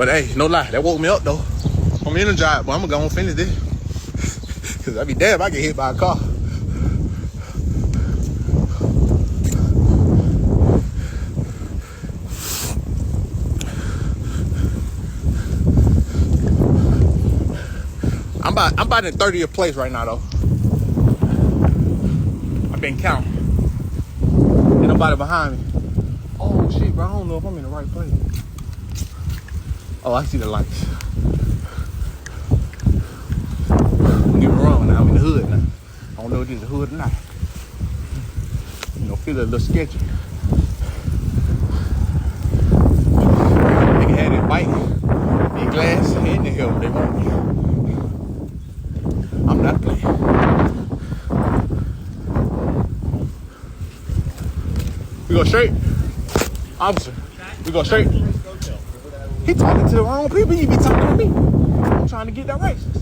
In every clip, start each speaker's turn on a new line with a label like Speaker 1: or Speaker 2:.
Speaker 1: But hey, no lie, that woke me up though. I'm energized, but I'm gonna go and finish this. Cause I'd be damn if I get hit by a car. I'm about in 30th place right now though. I've been counting. Ain't nobody behind me. Oh shit, bro, I don't know if I'm in the right place. Oh, I see the lights. Don't get me wrong, now I'm in the hood now. I don't know if this is the hood or not. You know, feel a little sketchy. Nigga had that bike, the glass, and the hell they want me. I'm not playing. We go straight. Officer, we go straight. He talking to the wrong people. You be talking to me. I'm trying to get that racist.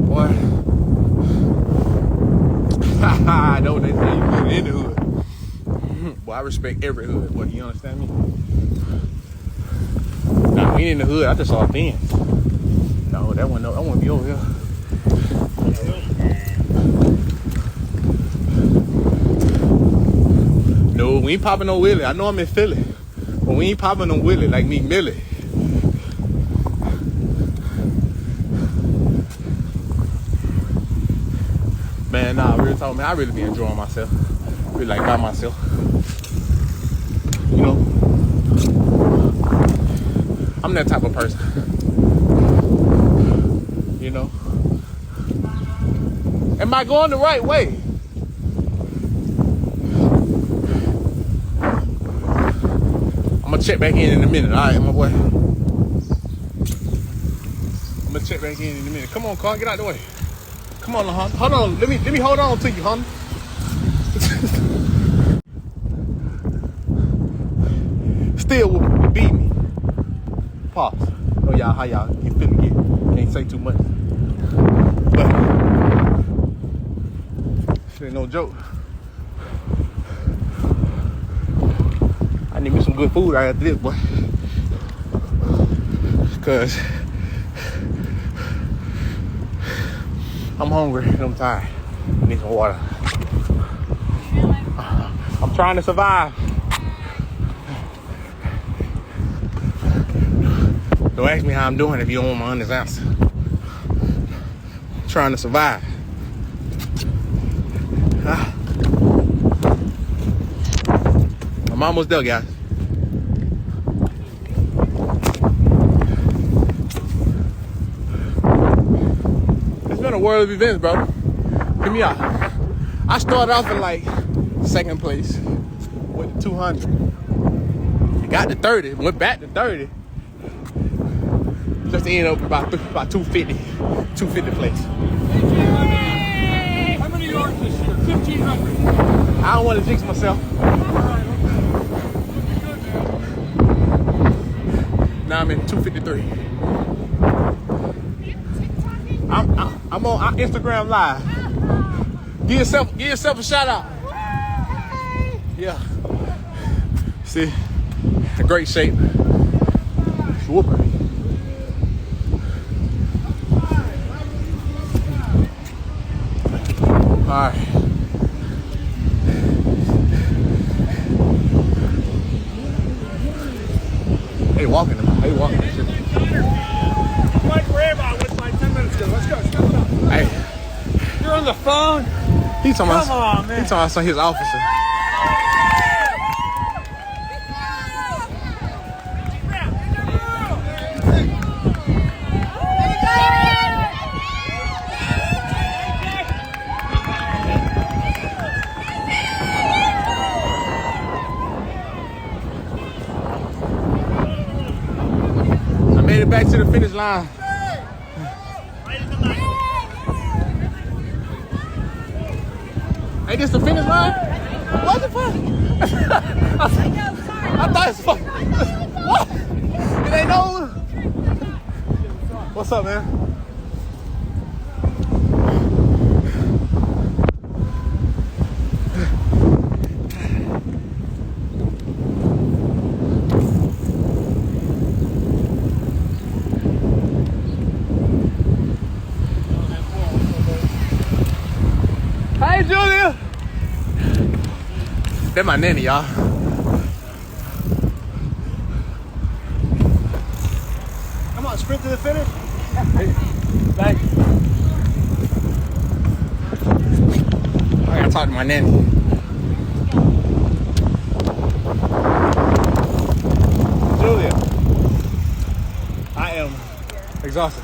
Speaker 1: Boy. I know they say you live in the hood. Boy, I respect every hood. Boy, you understand me? Nah, we ain't in the hood. I just saw a bin. No, that one, no, I want to be over here. No, we ain't popping no Willie. I know I'm in Philly, but we ain't popping no Willie like me, Millie. Man, nah, real talk, man, I really be enjoying myself. Really like by myself. You know, I'm that type of person. You know, am I going the right way? I'm gonna check back in a minute. All right, my boy. I'm gonna check back in a minute. Come on, car, get out the way. Come on, hon. Hold on. Let me hold on to you, hon. Still will beat me. Pause. Oh y'all, how y'all get finna get? Can't say too much. But this ain't no joke. I need me some good food right after this, boy. Cause I'm hungry and I'm tired. I need some water. I'm trying to survive. Don't ask me how I'm doing if you don't want my honest answer. I'm trying to survive. I'm almost there, guys. It's been a world of events, bro. Hear me out. I started off in like second place with 200. I got to 30, went back to 30. Just to end up about 250 place.
Speaker 2: How many yards this year? 1,500.
Speaker 1: I don't want to jinx myself. Now I'm in 253. I'm on Instagram Live. Give yourself a shout out. Yeah. See, a great shape. Whooping. All right. Hey, walking. Hey, walking.
Speaker 2: Like wherever I went like 10 minutes ago. Let's go.
Speaker 1: Hey.
Speaker 2: You're on the phone?
Speaker 1: He's talking
Speaker 2: Come on, man.
Speaker 1: He's talking about his officer. I made it back to the finish line. Hey, this the finish line? What the fuck? I thought it's fuck. What? It ain't no. What's up, man? Julia. That's my nanny, y'all.
Speaker 2: Come on, sprint to the finish.
Speaker 1: Thank you. I gotta talk to my nanny. Julia, I am exhausted.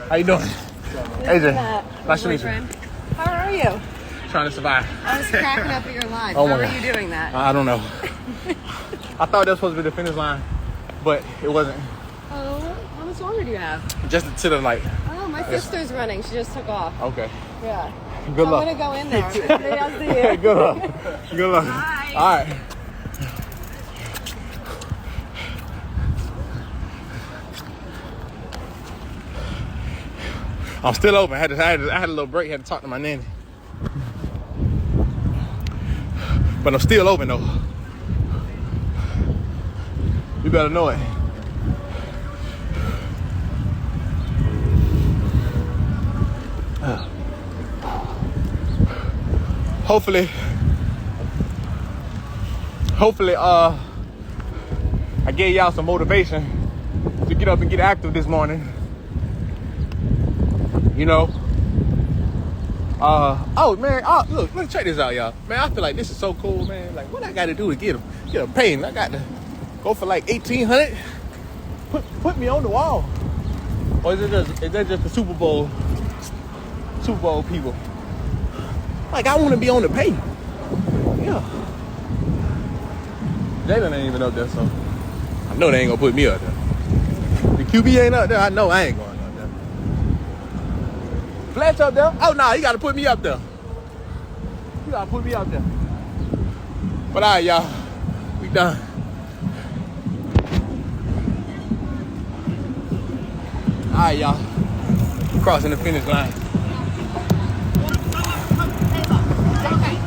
Speaker 1: How you doing? AJ, nice to meet you.
Speaker 3: How are you?
Speaker 1: Trying to survive.
Speaker 3: I was cracking up at your line.
Speaker 1: Oh my
Speaker 3: How are
Speaker 1: God.
Speaker 3: you doing that?
Speaker 1: I don't know. I thought that was supposed to be the finish line, but it wasn't.
Speaker 3: Oh, how much longer do you have?
Speaker 1: Just to the like.
Speaker 3: Oh, my sister's running. She just took off.
Speaker 1: Okay.
Speaker 3: Yeah.
Speaker 1: Good
Speaker 3: I'm
Speaker 1: luck.
Speaker 3: gonna go in there. I'll see you.
Speaker 1: Good luck. Good luck.
Speaker 3: Bye.
Speaker 1: All right. I'm still open. I had a little break. Had to talk to my nanny. But I'm still open though. You better know it. Hopefully, I gave y'all some motivation to get up and get active this morning. You know. Oh man, look, let's check this out, y'all. Man, I feel like this is so cool, man. Like, what I got to do to get a payment? I got to go for like $1,800. Put me on the wall. Or is that just the Super Bowl people? Like, I want to be on the pay. Yeah. Jalen ain't even up there, so I know they ain't gonna put me up there. The QB ain't up there. I know I ain't going up there. Fletch up there? Oh, nah, you gotta put me up there. You gotta put me up there. But all right, y'all, we done. All right, y'all, crossing the finish line.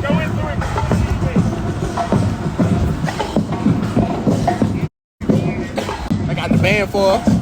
Speaker 2: Go in through it.
Speaker 1: I got the band for us.